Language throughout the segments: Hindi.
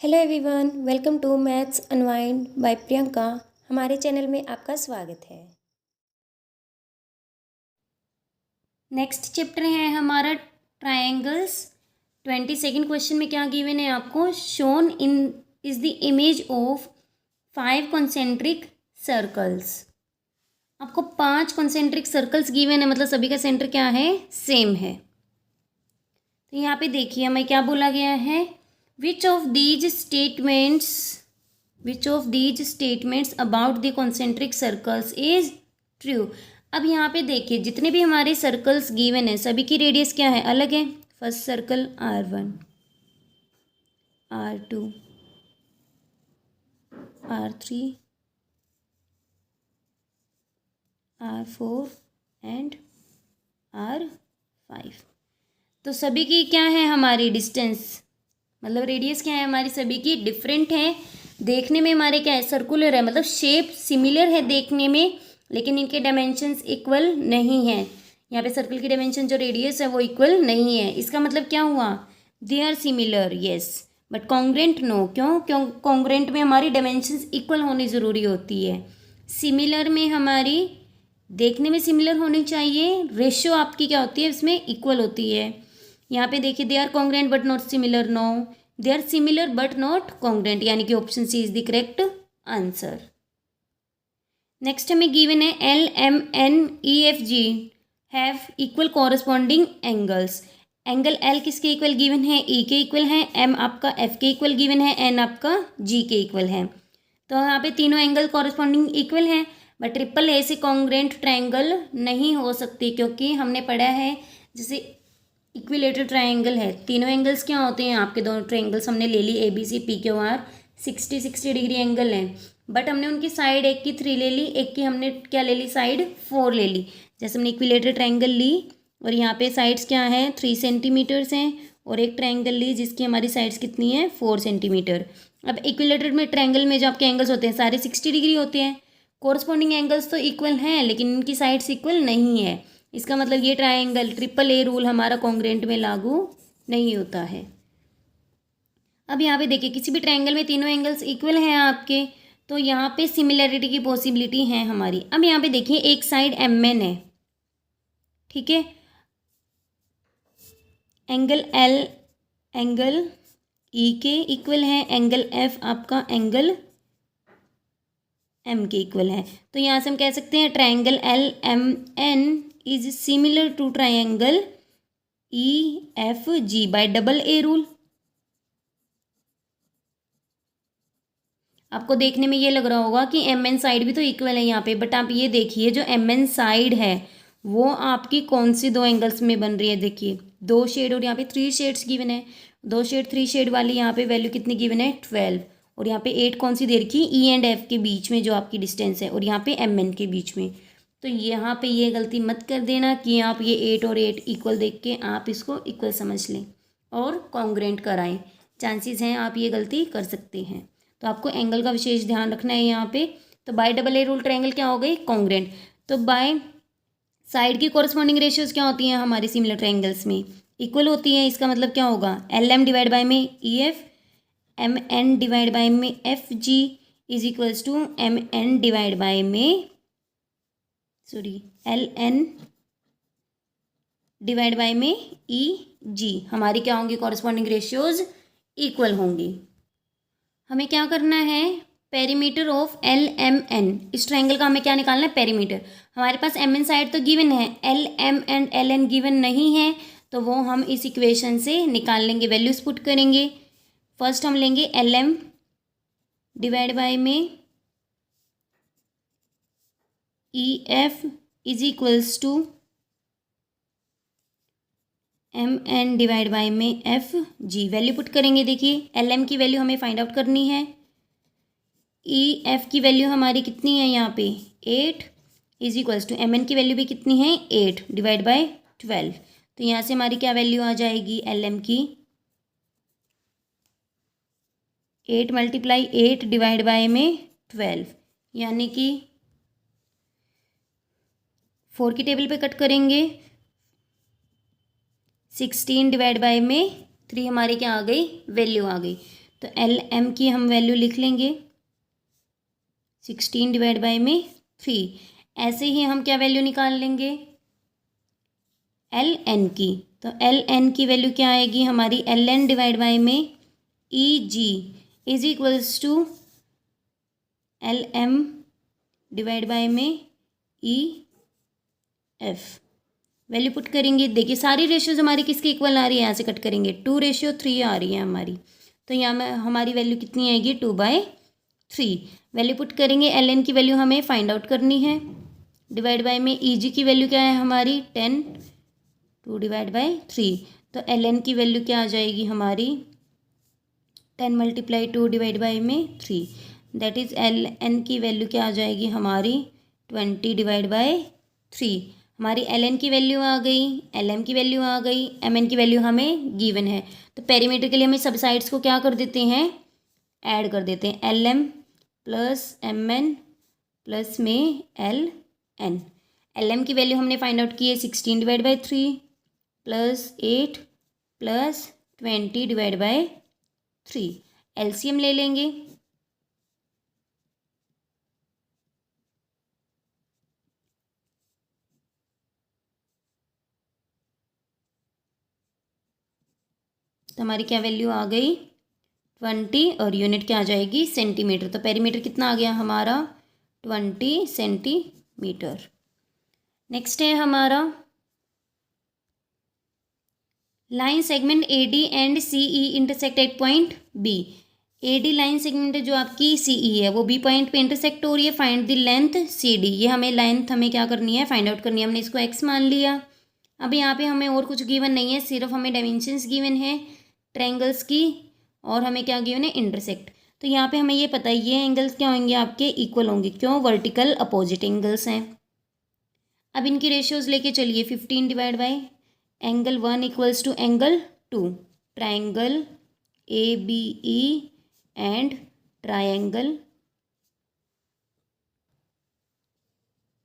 Hello everyone, welcome to maths unwind by Priyanka. हमारे चैनल में आपका स्वागत है। नेक्स्ट चैप्टर है हमारा ट्रायंगल्स। 22nd क्वेश्चन में क्या गिवन है आपको? Shown in is the image of 5 concentric circles. आपको 5 कॉन्सेंट्रिक सर्कल्स गिवन है, मतलब सभी का सेंटर क्या है? सेम है। तो यहाँ पे देखिए हमें क्या बोला गया है, Which of these statements about the concentric circles is true? अब यहाँ पे देखिए जितने भी हमारे सर्कल्स गिवन है सभी की रेडियस क्या है? अलग है। First circle R1, R2, R3, R4 and R5। तो सभी की क्या है हमारी डिस्टेंस, मतलब रेडियस क्या है हमारी सभी की? डिफरेंट है। देखने में हमारे क्या है? सर्कुलर है, मतलब शेप सिमिलर है देखने में, लेकिन इनके डायमेंशंस इक्वल नहीं है। यहाँ पे सर्कल की डायमेंशन जो रेडियस है वो इक्वल नहीं है। इसका मतलब क्या हुआ? They are similar, yes, but congruent no. क्यों कॉन्ग्रेंट में हमारी डायमेंशंस इक्वल होनी ज़रूरी होती है। सिमिलर में हमारी देखने में सिमिलर होनी चाहिए, रेशियो आपकी क्या होती है इसमें? इक्वल होती है। यहाँ पे देखिए they are congruent but not similar, no, they are similar but not congruent, यानी कि option C is the correct answer. Next हमें गिवन है L M N E F G have equal corresponding angles. Angle L किसके इक्वल गिवन है? ई के इक्वल है, एम आपका एफ के इक्वल गिवन है, एन आपका जी के इक्वल है। तो यहाँ पे तीनों एंगल कॉरस्पॉन्डिंग इक्वल हैं, बट ट्रिपल ए से कॉन्ग्रेंट ट्रायंगल नहीं हो सकती, क्योंकि हमने पढ़ा है जैसे इक्विलेटरल ट्रायंगल है, तीनों एंगल्स क्या होते हैं आपके? दोनों ट्रायंगल्स हमने ले ली, A B C P Q R, 60 degree angle है, बट हमने उनकी साइड एक की 3 ले ली, एक की हमने क्या ले ली? साइड 4 ले ली। जैसे हमने इक्विलेटरल ट्रायंगल ली और यहाँ पे साइड्स क्या है? 3 सेंटीमीटर्स हैं, और एक ट्रायंगल ली जिसकी हमारी साइड्स कितनी है? 4 सेंटीमीटर। अब इक्विलेटरल में ट्रायंगल में जो आपके एंगल्स होते हैं सारे 60 डिग्री होते हैं। कोरस्पॉन्डिंग एंगल्स तो इक्वल हैं, लेकिन इनकी साइड्स इक्वल नहीं है। इसका मतलब ये ट्रायंगल ट्रिपल ए रूल हमारा कॉन्ग्रेंट में लागू नहीं होता है। अब यहाँ पे देखिए किसी भी ट्रायंगल में तीनों एंगल्स इक्वल हैं आपके, तो यहाँ पे सिमिलैरिटी की पॉसिबिलिटी है हमारी। अब यहाँ पे देखिए एक साइड एम एन है, ठीक है, एंगल एल एंगल ई के इक्वल है, एंगल एफ आपका एंगल एम के इक्वल है। तो यहाँ से हम कह सकते हैं triangle L M N is similar to triangle E F G by double A rule. आपको देखने में ये लग रहा होगा कि एम एन साइड भी तो इक्वल है यहाँ पे, बट आप ये देखिए जो एम एन साइड है वो आपकी कौन सी दो एंगल्स में बन रही है? देखिए 2 शेड और यहाँ पे 3 शेड्स गिवन है। 2 शेड 3 शेड वाली यहाँ पे वैल्यू कितनी गिवन है? 12, और यहाँ पे 8 कौन सी दे रखी? ई एंड एफ के बीच में जो आपकी डिस्टेंस है, और यहाँ पे एम एन के बीच में। तो यहाँ पे ये गलती मत कर देना कि आप ये 8 और 8 इक्वल देख के आप इसको इक्वल समझ लें और कॉन्ग्रेंट कराएं। चांसेस हैं आप ये गलती कर सकते हैं, तो आपको एंगल का विशेष ध्यान रखना है यहाँ पे। तो bye double A rule triangle क्या हो गई? कॉन्ग्रेंट। तो बाय साइड की कॉरस्पॉन्डिंग रेशियोज क्या होती हैं हमारे सिमिलर ट्रायंगल्स में? इक्वल होती हैं। इसका मतलब क्या होगा? एल एम डिवाइड बाय में E F, M N divide by में F G is equals to M N divide by में एल एन डिवाइड बाय में ई जी। हमारी क्या होंगी? कॉरस्पॉन्डिंग रेशियोज इक्वल होंगी। हमें क्या करना है? Perimeter of L M N. इस ट्रायंगल का हमें क्या निकालना है? पेरीमीटर। हमारे पास एम एन साइड तो गिवन है, L M and L N given नहीं है, तो वो हम इस इक्वेशन से निकाल लेंगे, वैल्यूज पुट करेंगे। फर्स्ट हम लेंगे एल एम डिवाइड बाय में E F is equals to M N divide by में एफ जी। वैल्यू पुट करेंगे। देखिए एल एम की वैल्यू हमें फाइंड आउट करनी है, ई एफ की वैल्यू हमारी कितनी है यहाँ पे? 8 is equals to M N की वैल्यू भी कितनी है? 8 डिवाइड बाय 12। तो यहाँ से हमारी क्या वैल्यू आ जाएगी एल एम की? 8 मल्टीप्लाई 8 डिवाइड बाय में 12, यानी कि 4 की टेबल पे कट करेंगे, 16 डिवाइड बाय में 3 हमारी क्या आ गई? वैल्यू आ गई। तो एल एम की हम वैल्यू लिख लेंगे 16 डिवाइड बाई में 3। ऐसे ही हम क्या वैल्यू निकाल लेंगे एल एन की। तो एल एन की वैल्यू क्या आएगी हमारी एल एन डिवाइड बाई में E G is equals to L M divide by में ई एफ। वैल्यू पुट करेंगे, देखिए सारी रेशियोज हमारी किसके इक्वल आ रही है, यहाँ से कट करेंगे 2:3 आ रही है हमारी। तो यहाँ में हमारी वैल्यू कितनी आएगी 2/3। वैल्यू पुट करेंगे, एल एन की वैल्यू हमें फाइंड आउट करनी है। डिवाइड बाय में ई जी की वैल्यू क्या है हमारी 10, 2 डिवाइड बाई 3। तो एल एन की वैल्यू क्या आ जाएगी हमारी 10 मल्टीप्लाई 2 डिवाइड बाई में 3। दैट इज़ एल एन की वैल्यू क्या आ जाएगी हमारी 20 डिवाइड बाई 3। हमारी एल एन की वैल्यू आ गई, एल एम की वैल्यू आ गई, एम एन की वैल्यू हमें गिवन है। तो पेरीमीटर के लिए हमें सब साइड्स को क्या कर देते हैं ऐड कर देते हैं, L M plus M N plus में एल एन। एल एम की वैल्यू हमने फाइंड आउट की है 16 divide by 3 plus 8 plus 20 divide by 3। LCM ले लेंगे, तो हमारी क्या वैल्यू आ गई 20 और यूनिट क्या आ जाएगी सेंटीमीटर। तो पेरीमीटर कितना आ गया हमारा 20 सेंटीमीटर। नेक्स्ट है हमारा line segment A D and C E intersect at point B. A D line segment जो आपकी सी ई है वो बी पॉइंट पे इंटरसेक्ट हो रही है। Find the length C D, ये हमें लेंथ हमें क्या करनी है फाइंड आउट करनी है। हमने इसको एक्स मान लिया। अब यहाँ पे हमें और कुछ गिवन नहीं है, सिर्फ हमें डायमेंशंस गिवन है ट्रायंगल्स की और हमें क्या गिवन है इंटरसेक्ट। तो यहाँ पे हमें ये पता है ये एंगल्स क्या होंगे आपके इक्वल होंगे, क्यों वर्टिकल अपोजिट एंगल्स हैं। अब इनकी रेशियोज लेके चलिए 15 divide by angle 1 equals to angle 2, triangle A B E and triangle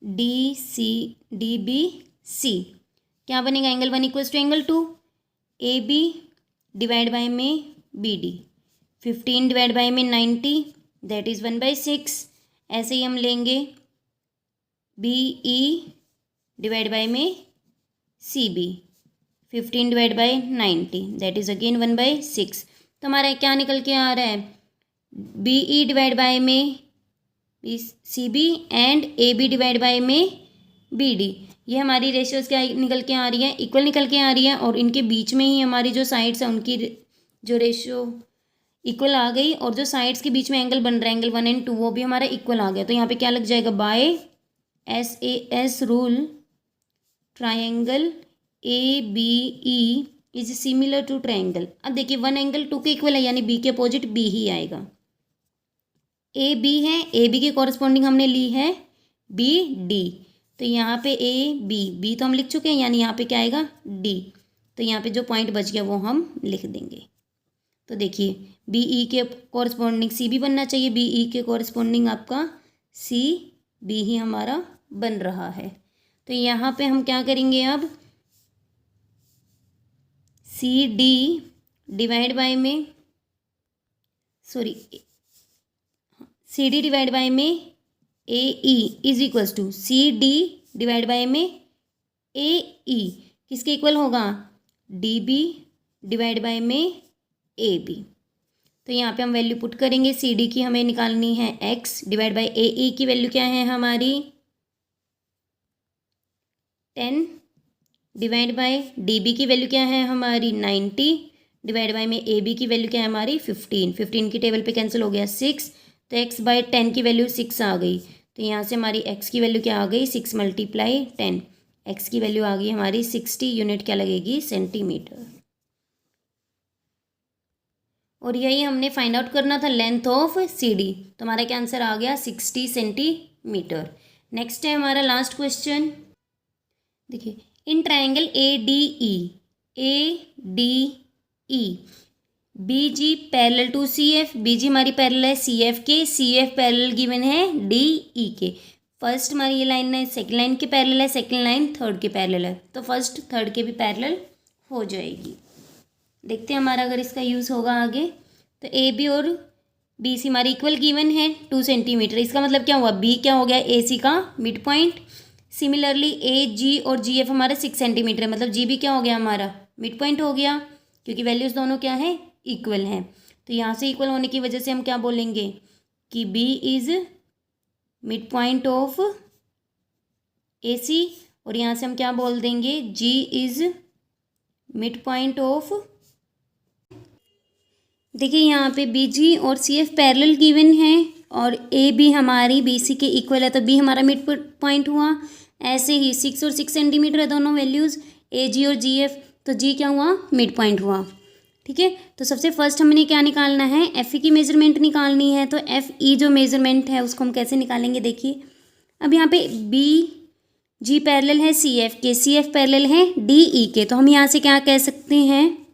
D C D B C. क्या बनेगा angle 1 equals to angle 2, A B divide by में बी डी, 15 डिवाइड बाई में 90 दैट इज़ 1/6। ऐसे ही हम लेंगे बी ई डिवाइड बाई में C B, 15 divide by 90 that is again 1/6। तो हमारा क्या निकल के आ रहा है बी ई डिवाइड बाई में C B and A B divide by में बी डी। ये हमारी रेशियोज क्या निकल के आ रही है इक्वल निकल के आ रही है और इनके बीच में ही हमारी जो साइड्स है उनकी जो रेशियो इक्वल आ गई और जो साइड्स के बीच में एंगल बन रहा है एंगल 1 and 2 वो भी हमारा इक्वल आ गया। तो यहाँ पे क्या लग जाएगा by SAS rule triangle A B E is similar to triangle. अब देखिए 1 एंगल 2 के इक्वल है यानी बी के अपोजिट बी ही आएगा। ए बी है, ए बी के कॉरस्पॉन्डिंग हमने ली है बी डी। तो यहाँ पे ए बी तो हम लिख चुके हैं यानी यहाँ पे क्या आएगा डी। तो यहाँ पे जो पॉइंट बच गया वो हम लिख देंगे। तो देखिए बी ई के कॉरस्पॉन्डिंग सी बी बनना चाहिए, बी ई के कॉरस्पॉन्डिंग आपका सी बी ही हमारा बन रहा है। तो यहाँ पे हम क्या करेंगे अब सी डी डिवाइड बाय में सी डी डिवाइड बाय में A E is equals to C D divide by में ए ई किसके इक्वल होगा डी बी डिवाइड बाय में ए बी। तो यहाँ पे हम वैल्यू पुट करेंगे, सी डी की हमें निकालनी है एक्स डिवाइड बाई ए ई की वैल्यू क्या है हमारी 10 डिवाइड बाई डी बी की वैल्यू क्या है हमारी 90 डिवाइड बाई में ए बी की वैल्यू क्या है हमारी 15 की टेबल पे कैंसिल हो गया 6। तो x बाई 10 की वैल्यू 6 आ गई। तो यहाँ से हमारी x की वैल्यू क्या आ गई 6 मल्टीप्लाई 10, x की वैल्यू आ गई हमारी 60, यूनिट क्या लगेगी सेंटीमीटर। और यही हमने फाइंड आउट करना था लेंथ ऑफ सी डी। तो हमारा क्या आंसर आ गया 60 सेंटीमीटर। नेक्स्ट है हमारा लास्ट क्वेश्चन, देखिए in triangle A D E B G parallel to C F, B G हमारी पैरेलल है सी एफ के, सी एफ पैरेलल गिवन है डी ई के। फर्स्ट हमारी ये लाइन है सेकंड लाइन के पैरेलल है, सेकंड लाइन थर्ड के पैरेलल है, तो फर्स्ट थर्ड के भी पैरेलल हो जाएगी। देखते हैं हमारा अगर इसका यूज़ होगा आगे। तो ए बी और बी सी हमारी इक्वल गिवन है 2 सेंटीमीटर। इसका मतलब क्या हुआ, बी क्या हो गया, ए सी का मिड पॉइंट। सिमिलरली ए जी और जी एफ हमारा 6 सेंटीमीटर है, मतलब जी भी क्या हो गया हमारा मिड पॉइंट हो गया, क्योंकि वैल्यूज़ दोनों क्या है, इक्वल हैं। तो यहाँ से इक्वल होने की वजह से हम क्या बोलेंगे कि B is mid point of A C, और यहाँ से हम क्या बोल देंगे, G is mid point of. देखिए यहाँ पे बी जी और सी एफ पैरेलल गिवन है और ए बी हमारी बी सी के इक्वल है, तो बी हमारा मिड पॉइंट हुआ। ऐसे ही 6 और 6 सेंटीमीटर है दोनों वैल्यूज़, ए जी और जी एफ, तो जी क्या हुआ, मिड पॉइंट हुआ। ठीक है, तो सबसे फर्स्ट हमने क्या निकालना है, एफ ई की मेजरमेंट निकालनी है। तो एफ ई जो मेजरमेंट है उसको हम कैसे निकालेंगे, देखिए अब यहाँ पे बी जी पैरेलल है सी एफ के, सी एफ पैरेलल है डी ई के, तो हम यहाँ से क्या कह सकते हैं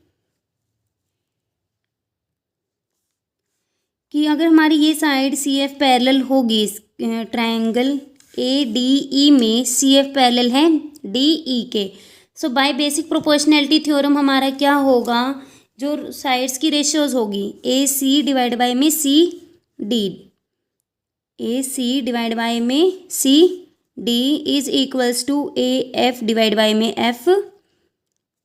कि अगर हमारी ये साइड सी एफ पैरेलल होगी, ट्रायंगल ए डी ई में सी एफ पैरेलल है डी ई के, सो बाय बेसिक प्रोपोर्शनैलिटी थ्योरम हमारा क्या होगा, जो साइड्स की रेशियोज होगी ए सी डिवाइड बाय में C D, A C divide by में C D is equals to A F divide by में एफ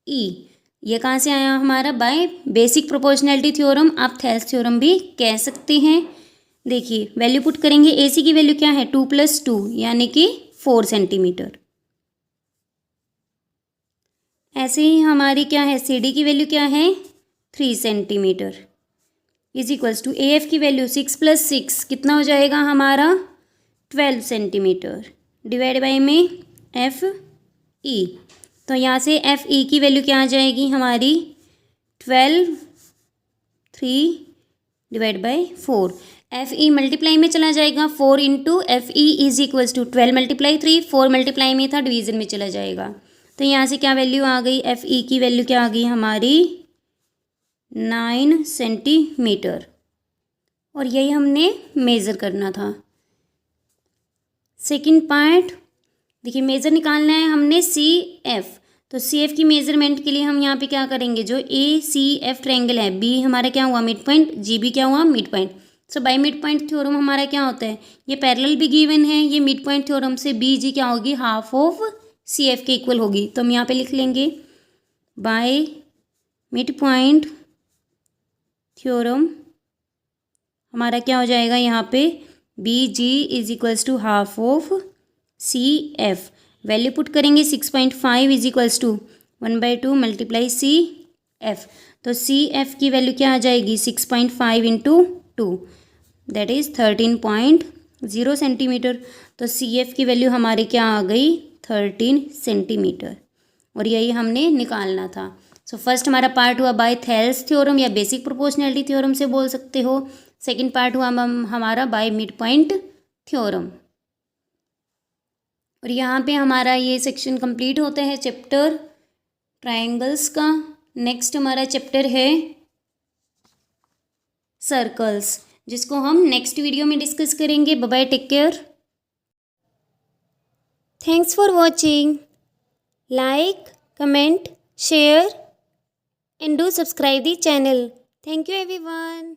ई। ये कहाँ से आया हमारा, बाय बेसिक प्रोपोर्शनैलिटी थ्योरम, आप थेल्स थ्योरम भी कह सकते हैं। देखिए वैल्यू पुट करेंगे, ए सी की वैल्यू क्या है 2 + 2 यानी कि 4 सेंटीमीटर। ऐसे ही हमारी क्या है, सी डी की वैल्यू क्या है 3 centimetre is equals to A F की वैल्यू 6 + 6 कितना हो जाएगा हमारा 12 सेंटीमीटर डिवाइड बाय में एफ ई। तो यहाँ से एफ ई की वैल्यू क्या आ जाएगी हमारी 12 3 divide by 4, F E multiply में चला जाएगा 4 into F E is equals to 12 × 3, 4 multiply में था डिवीज़न में चला जाएगा। तो यहाँ से क्या वैल्यू आ गई, एफ ई की वैल्यू क्या आ गई हमारी 9 सेंटीमीटर, और यही हमने मेज़र करना था। सेकंड पार्ट देखिए, मेज़र निकालना है हमने सी एफ, तो सी एफ की मेज़रमेंट के लिए हम यहाँ पे क्या करेंगे, जो ए सी एफ ट्रायंगल है, बी हमारा क्या हुआ मिड पॉइंट, जी भी क्या हुआ mid point. So by mid point theorem हमारा क्या होता है, ये पैरेलल भी गिवन है, ये मिड पॉइंट थ्योरम से बी जी क्या होगी, हाफ ऑफ सी एफ के इक्वल होगी। तो हम यहाँ पे लिख लेंगे बाय मिड पॉइंट थ्योरम हमारा क्या हो जाएगा, यहाँ पे B G is equals to half of C F. Value put करेंगे 6.5 is equals to 1/2 multiply C F. तो सी एफ की वैल्यू क्या आ जाएगी 6.5 इंटू 2 दैट इज़ 13.0 सेंटीमीटर। तो सी एफ की वैल्यू हमारी क्या आ गई 13 सेंटीमीटर, और यही हमने निकालना था। सो फर्स्ट हमारा पार्ट हुआ बाय थेल्स थ्योरम या बेसिक प्रोपोर्शनैलिटी थ्योरम से बोल सकते हो। सेकंड पार्ट हुआ हमारा बाय मिड पॉइंट थ्योरम, और यहाँ पे हमारा ये सेक्शन कंप्लीट होता है चैप्टर ट्रायंगल्स का। नेक्स्ट हमारा चैप्टर है सर्कल्स, जिसको हम नेक्स्ट वीडियो में डिस्कस करेंगे। Bye bye, take care, thanks for watching, like comment share and do subscribe the channel. Thank you everyone.